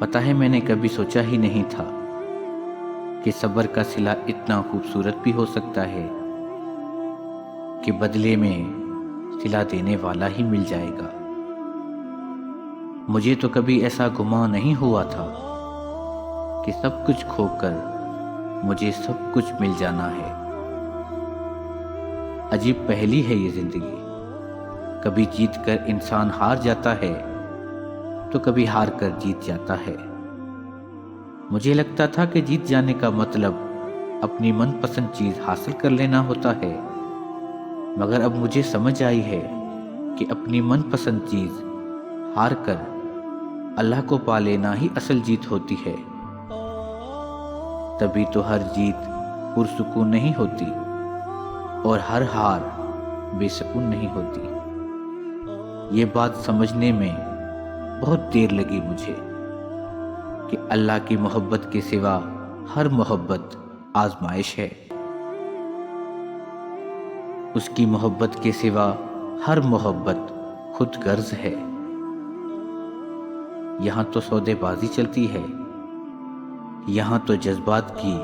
پتہ ہے میں نے کبھی سوچا ہی نہیں تھا کہ صبر کا صلہ اتنا خوبصورت بھی ہو سکتا ہے کہ بدلے میں صلہ دینے والا ہی مل جائے گا۔ مجھے تو کبھی ایسا گمان نہیں ہوا تھا کہ سب کچھ کھو کر مجھے سب کچھ مل جانا ہے۔ عجیب پہلی ہے یہ زندگی، کبھی جیت کر انسان ہار جاتا ہے تو کبھی ہار کر جیت جاتا ہے۔ مجھے لگتا تھا کہ جیت جانے کا مطلب اپنی من پسند چیز حاصل کر لینا ہوتا ہے، مگر اب مجھے سمجھ آئی ہے کہ اپنی من پسند چیز ہار کر اللہ کو پا لینا ہی اصل جیت ہوتی ہے۔ تبھی تو ہر جیت پرسکون نہیں ہوتی اور ہر ہار بے سکون نہیں ہوتی۔ یہ بات سمجھنے میں بہت دیر لگی مجھے کہ اللہ کی محبت کے سوا ہر محبت آزمائش ہے، اس کی محبت کے سوا ہر محبت خود غرض ہے۔ یہاں تو سودے بازی چلتی ہے، یہاں تو جذبات کی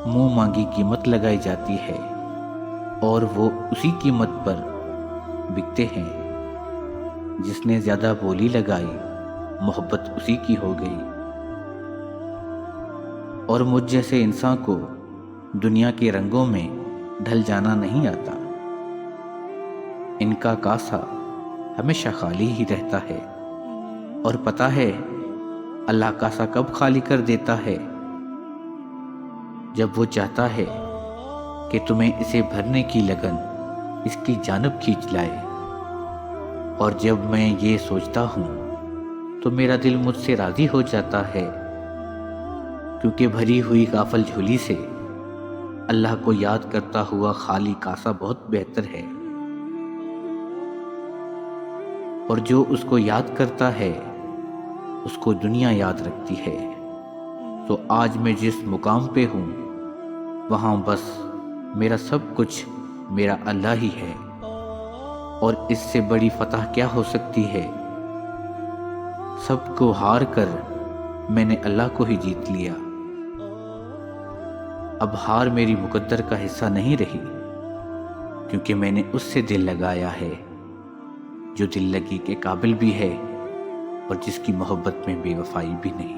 منہ مانگی قیمت لگائی جاتی ہے اور وہ اسی قیمت پر بکتے ہیں۔ جس نے زیادہ بولی لگائی محبت اسی کی ہو گئی، اور مجھ جیسے انسان کو دنیا کے رنگوں میں ڈھل جانا نہیں آتا۔ ان کا کاسہ ہمیشہ خالی ہی رہتا ہے، اور پتہ ہے اللہ کاسہ کب خالی کر دیتا ہے؟ جب وہ چاہتا ہے کہ تمہیں اسے بھرنے کی لگن اس کی جانب کھینچ لائے۔ اور جب میں یہ سوچتا ہوں تو میرا دل مجھ سے راضی ہو جاتا ہے، کیونکہ بھری ہوئی غافل جھولی سے اللہ کو یاد کرتا ہوا خالی کاسہ بہت بہتر ہے۔ اور جو اس کو یاد کرتا ہے اس کو دنیا یاد رکھتی ہے۔ تو آج میں جس مقام پہ ہوں وہاں بس میرا سب کچھ میرا اللہ ہی ہے، اور اس سے بڑی فتح کیا ہو سکتی ہے؟ سب کو ہار کر میں نے اللہ کو ہی جیت لیا۔ اب ہار میری مقدر کا حصہ نہیں رہی، کیونکہ میں نے اس سے دل لگایا ہے جو دل لگی کے قابل بھی ہے اور جس کی محبت میں بے وفائی بھی نہیں۔